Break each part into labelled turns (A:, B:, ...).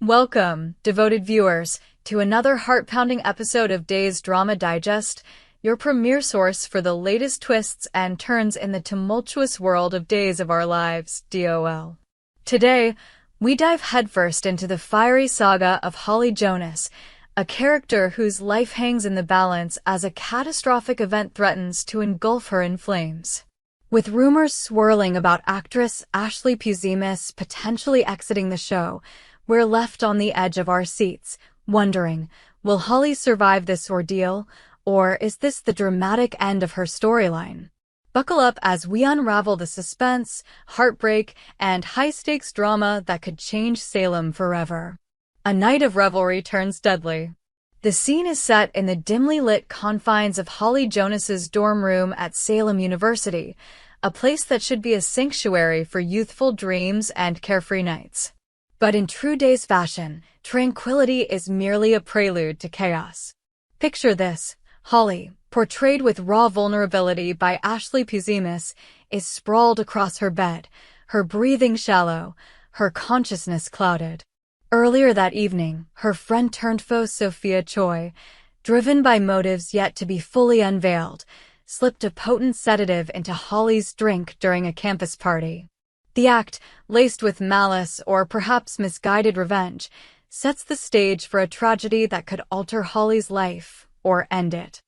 A: Welcome, devoted viewers, to another heart-pounding episode of Days Drama Digest, your premier source for the latest twists and turns in the tumultuous world of Days of Our Lives, DOL. Today, we dive headfirst into the fiery saga of Holly Jonas, a character whose life hangs in the balance as a catastrophic event threatens to engulf her in flames. With rumors swirling about actress Ashley Puzemis potentially exiting the show, we're left on the edge of our seats, wondering, will Holly survive this ordeal, or is this the dramatic end of her storyline? Buckle up as we unravel the suspense, heartbreak, and high-stakes drama that could change Salem forever. A night of revelry turns deadly. The scene is set in the dimly lit confines of Holly Jonas's dorm room at Salem University, a place that should be a sanctuary for youthful dreams and carefree nights. But in true Days fashion, tranquility is merely a prelude to chaos. Picture this: Holly, portrayed with raw vulnerability by Ashley Puzemis, is sprawled across her bed, her breathing shallow, her consciousness clouded. Earlier that evening, her friend-turned-foe Sophia Choi, driven by motives yet to be fully unveiled, slipped a potent sedative into Holly's drink during a campus party. The act, laced with malice or perhaps misguided revenge, sets the stage for a tragedy that could alter Holly's life or end it.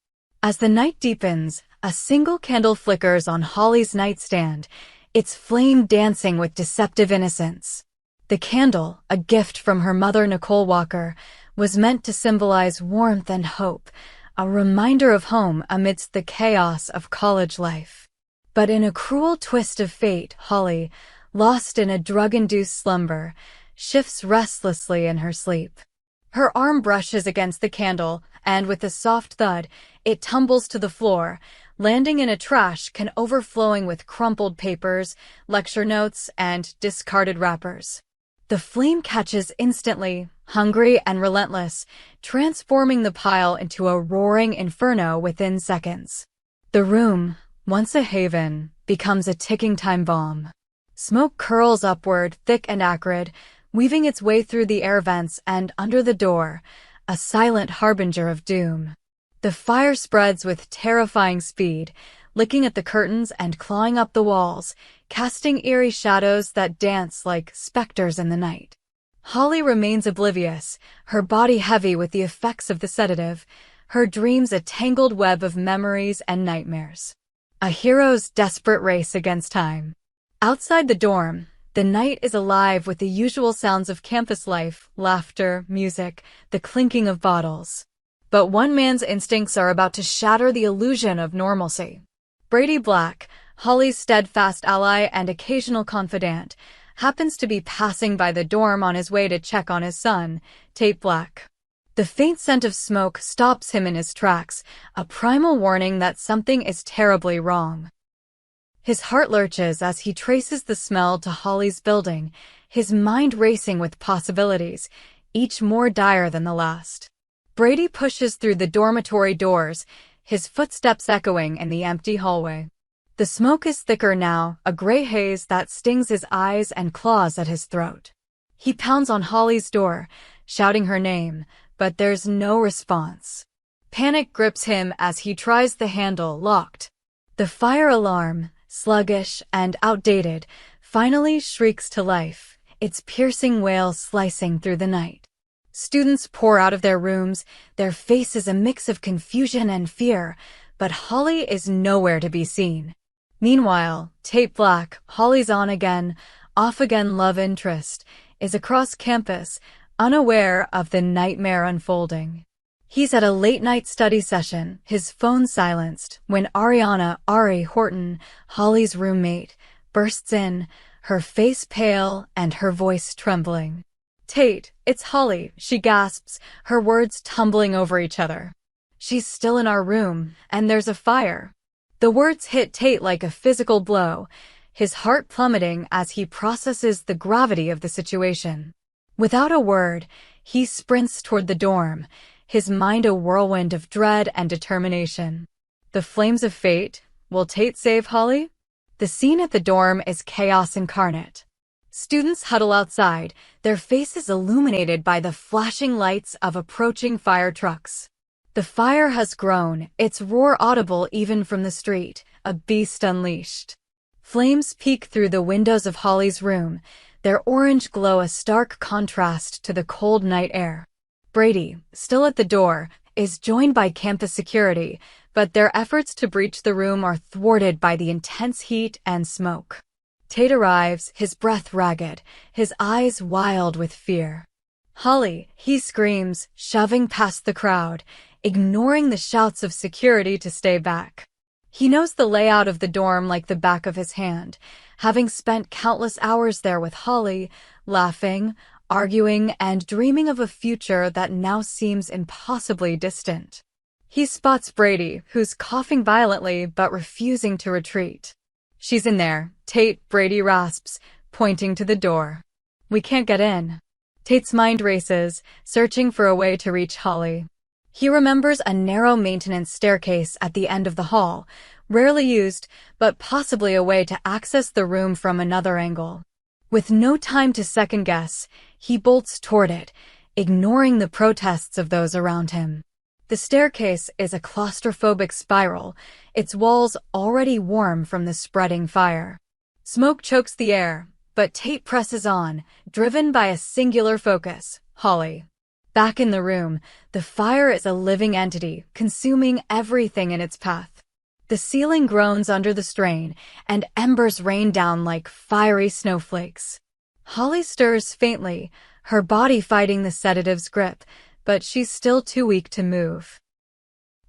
A: As the night deepens, a single candle flickers on Holly's nightstand, its flame dancing with deceptive innocence. The candle, a gift from her mother Nicole Walker, was meant to symbolize warmth and hope, a reminder of home amidst the chaos of college life. But in a cruel twist of fate, Holly, lost in a drug-induced slumber, shifts restlessly in her sleep. Her arm brushes against the candle, and with a soft thud, it tumbles to the floor, landing in a trash can overflowing with crumpled papers, lecture notes, and discarded wrappers. The flame catches instantly, hungry and relentless, transforming the pile into a roaring inferno within seconds. The room, once a haven, becomes a ticking time bomb. Smoke curls upward, thick and acrid, weaving its way through the air vents and under the door, a silent harbinger of doom. The fire spreads with terrifying speed, licking at the curtains and clawing up the walls, casting eerie shadows that dance like specters in the night. Holly remains oblivious, her body heavy with the effects of the sedative, her dreams a tangled web of memories and nightmares. A hero's desperate race against time. Outside the dorm, the night is alive with the usual sounds of campus life, laughter, music, the clinking of bottles. But one man's instincts are about to shatter the illusion of normalcy. Brady Black, Holly's steadfast ally and occasional confidant, happens to be passing by the dorm on his way to check on his son, Tate Black. The faint scent of smoke stops him in his tracks, a primal warning that something is terribly wrong. His heart lurches as he traces the smell to Holly's building, his mind racing with possibilities, each more dire than the last. Brady pushes through the dormitory doors, his footsteps echoing in the empty hallway. The smoke is thicker now, a gray haze that stings his eyes and claws at his throat. He pounds on Holly's door, shouting her name, but there's no response. Panic grips him as he tries the handle, locked. The fire alarm, sluggish and outdated, finally shrieks to life, its piercing wail slicing through the night. Students pour out of their rooms, their faces a mix of confusion and fear, but Holly is nowhere to be seen. Meanwhile, Tate Black, Holly's on-again, off-again love interest, is across campus, unaware of the nightmare unfolding. He's at a late-night study session, his phone silenced, when Ariana Ari Horton, Holly's roommate, bursts in, her face pale and her voice trembling. "Tate, it's Holly," she gasps, her words tumbling over each other. "She's still in our room, and there's a fire." The words hit Tate like a physical blow, his heart plummeting as he processes the gravity of the situation. Without a word, he sprints toward the dorm, his mind a whirlwind of dread and determination. The flames of fate, will Tate save Holly? The scene at the dorm is chaos incarnate. Students huddle outside, their faces illuminated by the flashing lights of approaching fire trucks. The fire has grown, its roar audible even from the street, a beast unleashed. Flames peek through the windows of Holly's room, their orange glow a stark contrast to the cold night air. Brady, still at the door, is joined by campus security, but their efforts to breach the room are thwarted by the intense heat and smoke. Tate arrives, his breath ragged, his eyes wild with fear. "Holly," he screams, shoving past the crowd, ignoring the shouts of security to stay back. He knows the layout of the dorm like the back of his hand, having spent countless hours there with Holly, laughing, arguing, and dreaming of a future that now seems impossibly distant. He spots Brady, who's coughing violently but refusing to retreat. "She's in there, Tate," Brady rasps, pointing to the door. "We can't get in." Tate's mind races, searching for a way to reach Holly. He remembers a narrow maintenance staircase at the end of the hall, rarely used, but possibly a way to access the room from another angle. With no time to second-guess, he bolts toward it, ignoring the protests of those around him. The staircase is a claustrophobic spiral, its walls already warm from the spreading fire. Smoke chokes the air, but Tate presses on, driven by a singular focus: Holly. Back in the room, the fire is a living entity, consuming everything in its path. The ceiling groans under the strain, and embers rain down like fiery snowflakes. Holly stirs faintly, her body fighting the sedative's grip, but she's still too weak to move.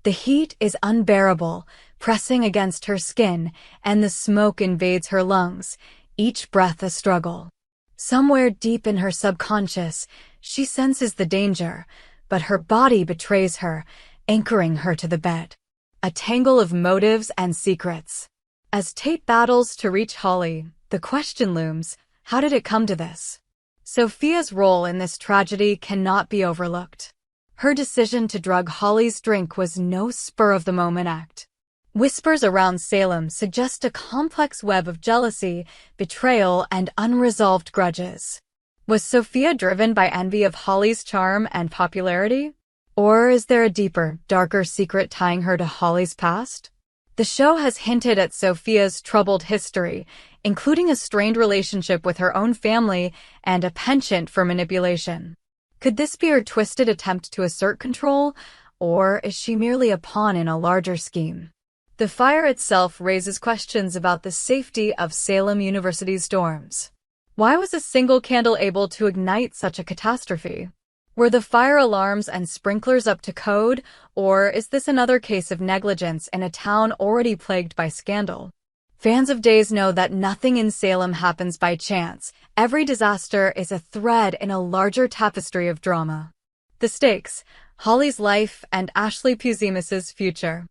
A: The heat is unbearable, pressing against her skin, and the smoke invades her lungs, each breath a struggle. Somewhere deep in her subconscious, she senses the danger, but her body betrays her, anchoring her to the bed. A tangle of motives and secrets. As Tate battles to reach Holly, the question looms, how did it come to this? Sophia's role in this tragedy cannot be overlooked. Her decision to drug Holly's drink was no spur-of-the-moment act. Whispers around Salem suggest a complex web of jealousy, betrayal, and unresolved grudges. Was Sophia driven by envy of Holly's charm and popularity? Or is there a deeper, darker secret tying her to Holly's past? The show has hinted at Sophia's troubled history, including a strained relationship with her own family and a penchant for manipulation. Could this be her twisted attempt to assert control, or is she merely a pawn in a larger scheme? The fire itself raises questions about the safety of Salem University's dorms. Why was a single candle able to ignite such a catastrophe? Were the fire alarms and sprinklers up to code, or is this another case of negligence in a town already plagued by scandal? Fans of Days know that nothing in Salem happens by chance. Every disaster is a thread in a larger tapestry of drama. The stakes: Holly's life and Ashley Puzemis' future.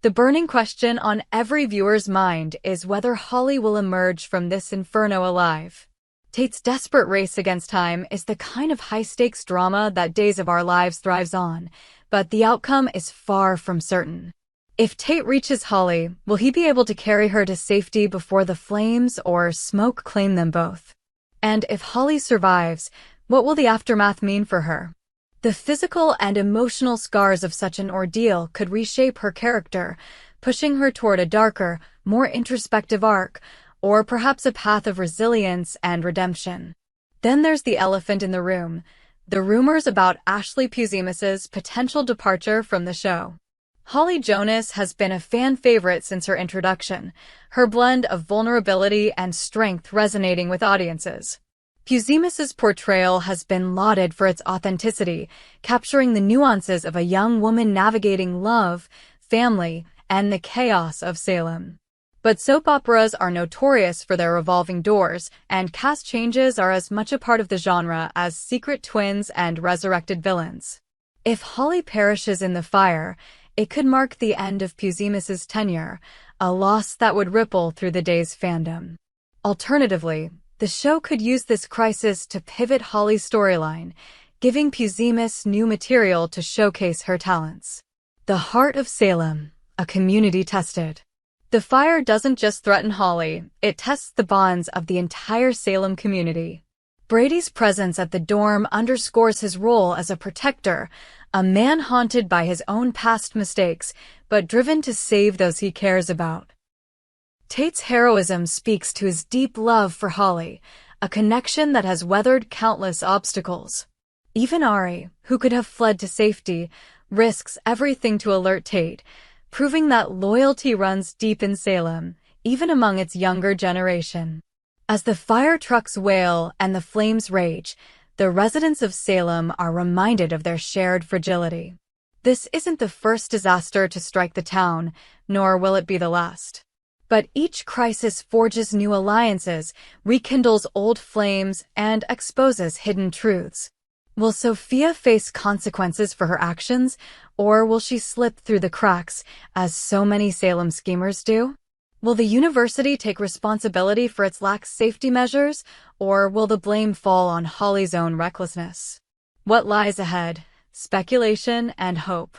A: The burning question on every viewer's mind is whether Holly will emerge from this inferno alive. Tate's desperate race against time is the kind of high-stakes drama that Days of Our Lives thrives on, but the outcome is far from certain. If Tate reaches Holly, will he be able to carry her to safety before the flames or smoke claim them both? And if Holly survives, what will the aftermath mean for her? The physical and emotional scars of such an ordeal could reshape her character, pushing her toward a darker, more introspective arc, or perhaps a path of resilience and redemption. Then there's the elephant in the room, the rumors about Ashley Puzemis' potential departure from the show. Holly Jonas has been a fan favorite since her introduction, her blend of vulnerability and strength resonating with audiences. Puzemis' portrayal has been lauded for its authenticity, capturing the nuances of a young woman navigating love, family, and the chaos of Salem. But soap operas are notorious for their revolving doors, and cast changes are as much a part of the genre as secret twins and resurrected villains. If Holly perishes in the fire, it could mark the end of Puzemis' tenure, a loss that would ripple through the Days fandom. Alternatively, the show could use this crisis to pivot Holly's storyline, giving Puzemis new material to showcase her talents. The Heart of Salem, a community tested. The fire doesn't just threaten Holly, it tests the bonds of the entire Salem community. Brady's presence at the dorm underscores his role as a protector, a man haunted by his own past mistakes, but driven to save those he cares about. Tate's heroism speaks to his deep love for Holly, a connection that has weathered countless obstacles. Even Ari, who could have fled to safety, risks everything to alert Tate, proving that loyalty runs deep in Salem, even among its younger generation. As the fire trucks wail and the flames rage, the residents of Salem are reminded of their shared fragility. This isn't the first disaster to strike the town, nor will it be the last. But each crisis forges new alliances, rekindles old flames, and exposes hidden truths. Will Sophia face consequences for her actions, or will she slip through the cracks, as so many Salem schemers do? Will the university take responsibility for its lax safety measures, or will the blame fall on Holly's own recklessness? What lies ahead? Speculation and hope.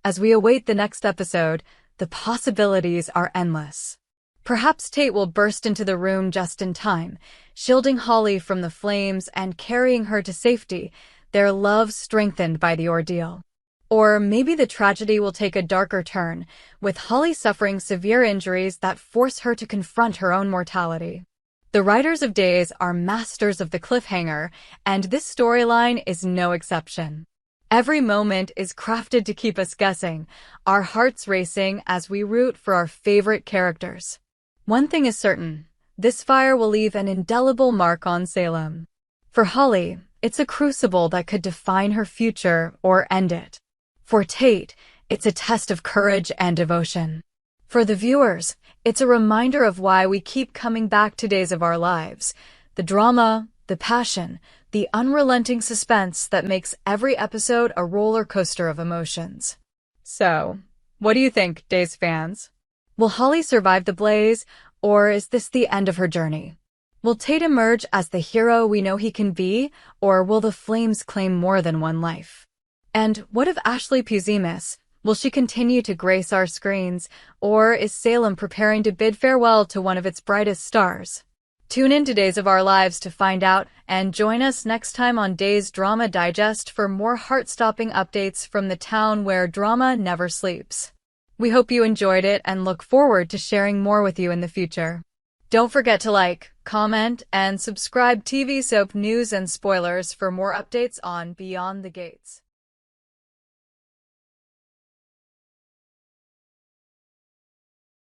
A: As we await the next episode, the possibilities are endless. Perhaps Tate will burst into the room just in time, shielding Holly from the flames and carrying her to safety, their love strengthened by the ordeal. Or maybe the tragedy will take a darker turn, with Holly suffering severe injuries that force her to confront her own mortality. The writers of Days are masters of the cliffhanger, and this storyline is no exception. Every moment is crafted to keep us guessing, our hearts racing as we root for our favorite characters. One thing is certain, this fire will leave an indelible mark on Salem. For Holly, it's a crucible that could define her future or end it. For Tate, it's a test of courage and devotion. For the viewers, it's a reminder of why we keep coming back to Days of Our Lives. The drama, the passion, the unrelenting suspense that makes every episode a roller coaster of emotions. So, what do you think, Days fans? Will Holly survive the blaze, or is this the end of her journey? Will Tate emerge as the hero we know he can be, or will the flames claim more than one life? And what of Ashley Puzemis? Will she continue to grace our screens, or is Salem preparing to bid farewell to one of its brightest stars? Tune in to Days of Our Lives to find out, and join us next time on Days Drama Digest for more heart-stopping updates from the town where drama never sleeps. We hope you enjoyed it and look forward to sharing more with you in the future. Don't forget to like, comment, and subscribe TV Soap News and Spoilers for more updates on Beyond the Gates.